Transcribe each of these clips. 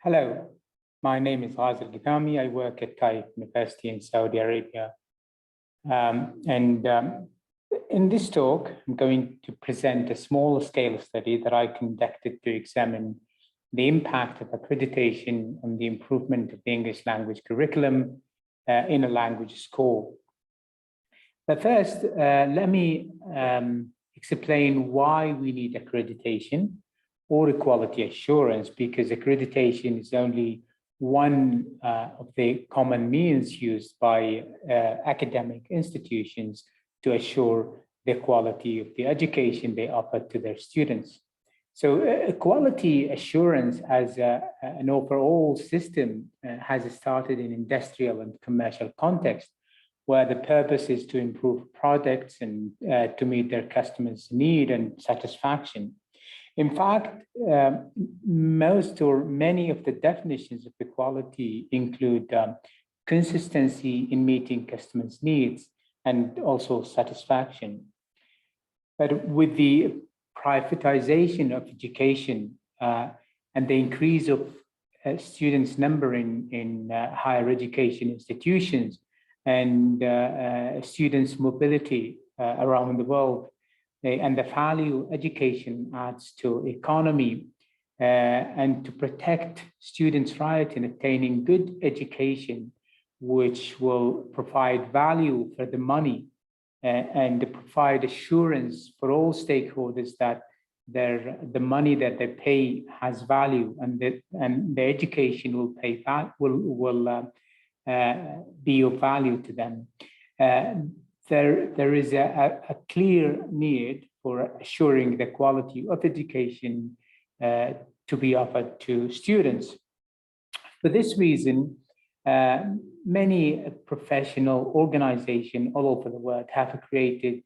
Hello, my name is Ghazi Algethami. I work at Taif University in Saudi Arabia. In this talk, I'm going to present a small scale study that I conducted to examine the impact of accreditation on the improvement of the English language curriculum in a language school. But first, let me explain why we need accreditation or quality assurance, because accreditation is only one of the common means used by academic institutions to assure the quality of the education they offer to their students. So quality assurance as an overall system has started in industrial and commercial context, where the purpose is to improve products and to meet their customers' need and satisfaction. In fact, most or many of the definitions of equality include consistency in meeting customers' needs and also satisfaction. But with the privatization of education and the increase of students' number in higher education institutions and students' mobility around the world, and the value education adds to economy and to protect students' right in attaining good education, which will provide value for the money and to provide assurance for all stakeholders that the money that they pay has value, and the education will be of value to them. There is a clear need for assuring the quality of education to be offered to students. For this reason, many professional organizations all over the world have created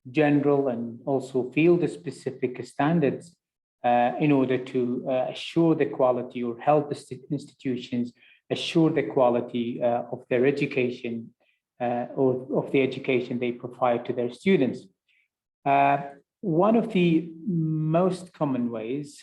general and also field-specific standards in order to assure the quality or help institutions assure the quality of their education or of the education they provide to their students. One of the most common ways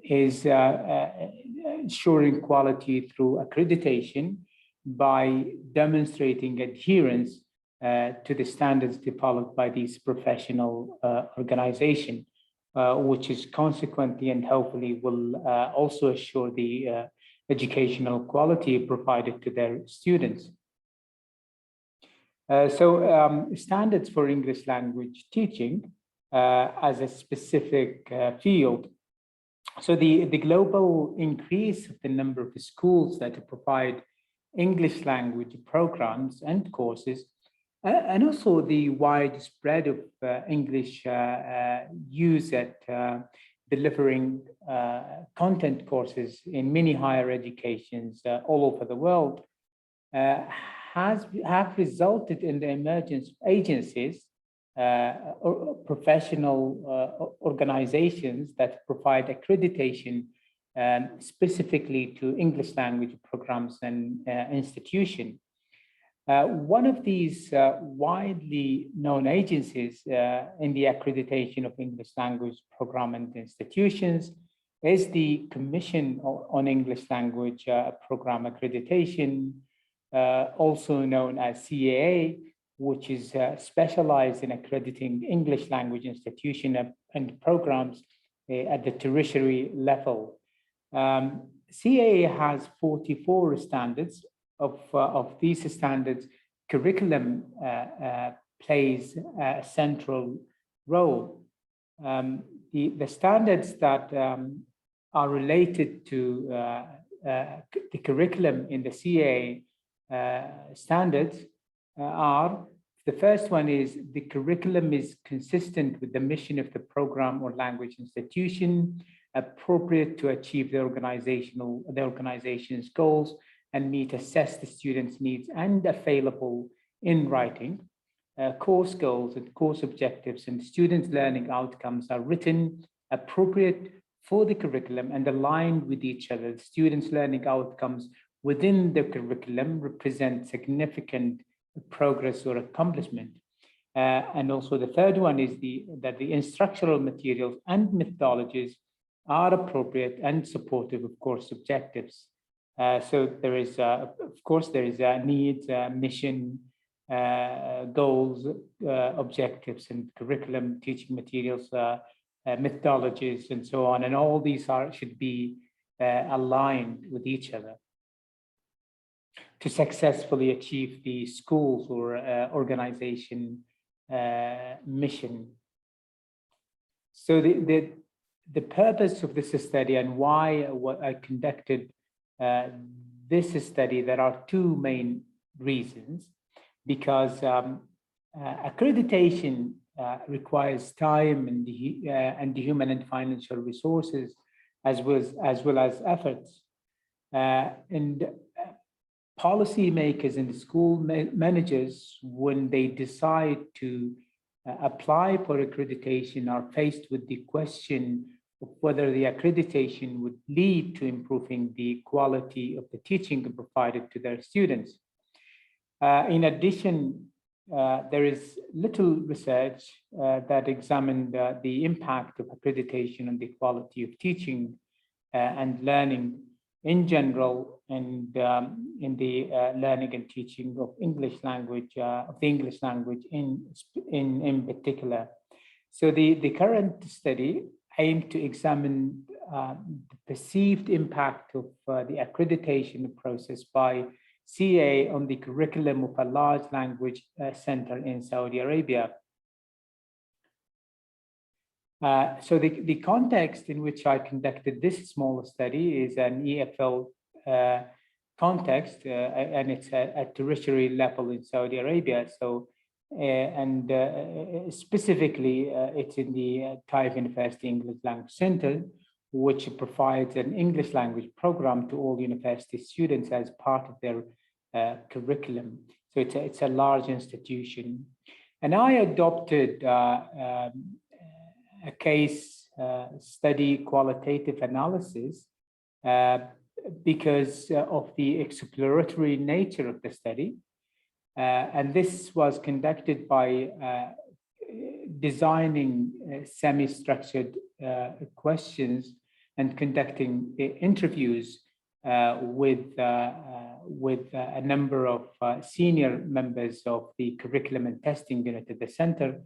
is ensuring quality through accreditation by demonstrating adherence to the standards developed by these professional organizations, which is consequently and hopefully will also assure the educational quality provided to their students. Standards for English language teaching as a specific field. So the global increase of the number of schools that provide English language programs and courses, and also the widespread of English use at delivering content courses in many higher educations all over the world, have resulted in the emergence of agencies or professional organizations that provide accreditation specifically to English language programs and institutions. One of these widely known agencies in the accreditation of English language program and institutions is the Commission on English Language Program Accreditation, also known as CEA, which is specialized in accrediting English language institutions and programs at the tertiary level. CEA has 44 standards. Of these standards, curriculum plays a central role. The standards that are related to the curriculum in the CEA standards are, the first one is the curriculum is consistent with the mission of the program or language institution, appropriate to achieve the organization's goals and assess the students' needs, and available in writing. Course goals and course objectives and students' learning outcomes are written appropriate for the curriculum and aligned with each other. The students' learning outcomes within the curriculum represent significant progress or accomplishment. And also the third one is that the instructional materials and methodologies are appropriate and supportive of course objectives. So there is, of course, there is needs, mission, goals, objectives, and curriculum, teaching materials, methodologies, and so on. And all these should be aligned with each other to successfully achieve the school's or organization mission. So the purpose of this study and why I conducted this study, there are two main reasons. Because accreditation requires time and the human and financial resources, as well as efforts. And policymakers and the school managers, when they decide to apply for accreditation, are faced with the question of whether the accreditation would lead to improving the quality of the teaching provided to their students. In addition, there is little research that examined the impact of accreditation on the quality of teaching and learning in general, and in the learning and teaching of English language, in particular. So the current study aimed to examine the perceived impact of the accreditation process by CEA on the curriculum of a large language center in Saudi Arabia. So the context in which I conducted this small study is an EFL context, and it's at tertiary level in Saudi Arabia. So, specifically, it's in the Taif University English Language Center, which provides an English language program to all university students as part of their curriculum. So it's a large institution. And I adopted a case study qualitative analysis because of the exploratory nature of the study. And this was conducted by designing semi-structured questions and conducting interviews with a number of senior members of the curriculum and testing unit at the center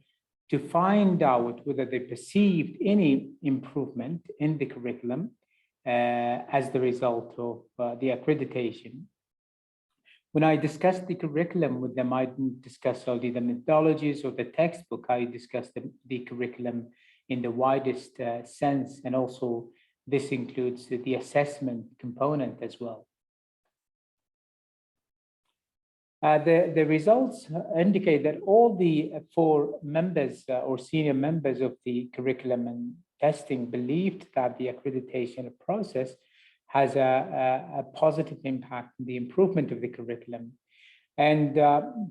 to find out whether they perceived any improvement in the curriculum as the result of the accreditation. When I discussed the curriculum with them, I didn't discuss only the methodologies or the textbook. I discussed the curriculum in the widest sense, and also this includes the assessment component as well. The results indicate that all the 4 members or senior members of the curriculum and testing believed that the accreditation process has a positive impact on the improvement of the curriculum. And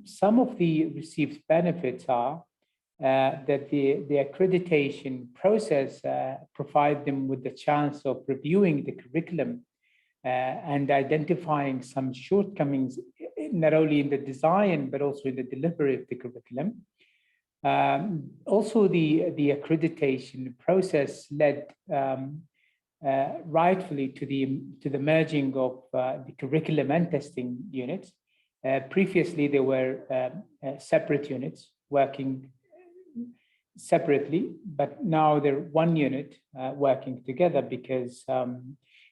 some of the received benefits are that the accreditation process provides them with the chance of reviewing the curriculum and identifying some shortcomings, not only in the design, but also in the delivery of the curriculum. Also, the accreditation process led rightfully to the merging of the curriculum and testing units. Previously, there were separate units working separately, but now they're one unit working together because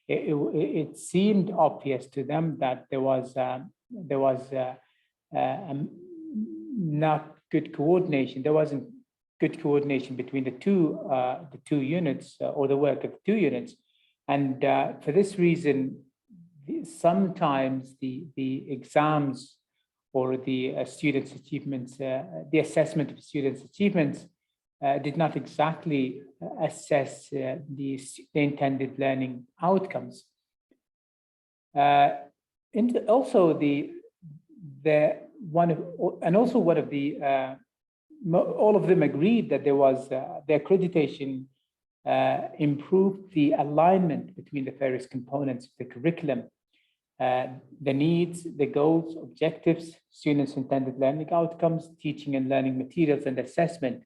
it seemed obvious to them that there was not good coordination. There wasn't good coordination between the two units or the work of the 2 units, and for this reason, sometimes the exams or the students' achievements, the assessment of students' achievements, did not exactly assess the intended learning outcomes. And also all of them agreed that there was the accreditation improved the alignment between the various components of the curriculum, the needs, the goals, objectives, students' intended learning outcomes, teaching and learning materials, and assessment.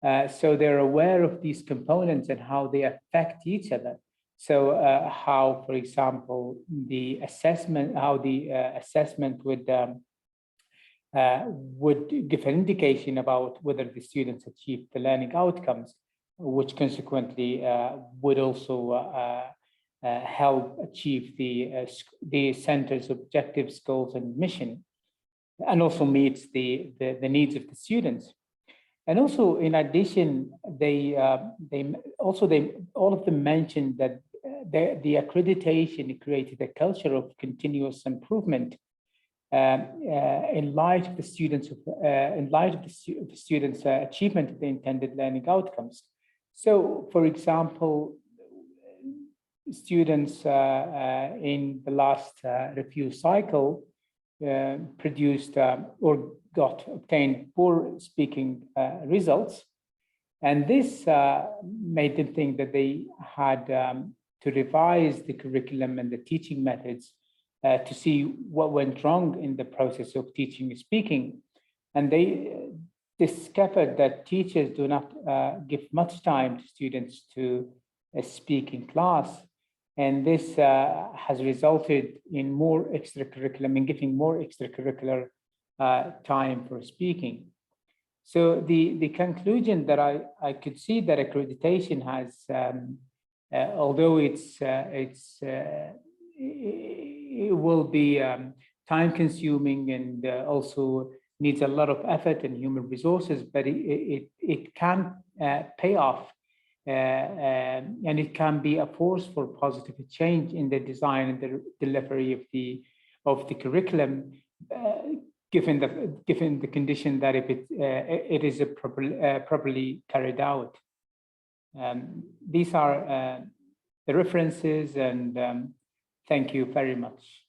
So they're aware of these components and how they affect each other. So how, for example, the assessment, how the assessment would give an indication about whether the students achieve the learning outcomes, which consequently would also help achieve the center's objectives, goals, and mission, and also meets the needs of the students. And also, in addition, all of them mentioned that the accreditation created a culture of continuous improvement in light of the students' achievement of the intended learning outcomes. So, for example, students in the last review cycle produced or obtained poor speaking results, and this made them think that they had to revise the curriculum and the teaching methods to see what went wrong in the process of teaching and speaking. And they discovered that teachers do not give much time to students to speak in class. And this has resulted in more extracurriculum, in giving more extracurricular time for speaking. So the conclusion that I could see that accreditation has, although it will be time consuming and also needs a lot of effort and human resources, but it can pay off. And it can be a force for positive change in the design and the delivery of the curriculum, given the condition that if it is properly carried out. These are the references, and thank you very much.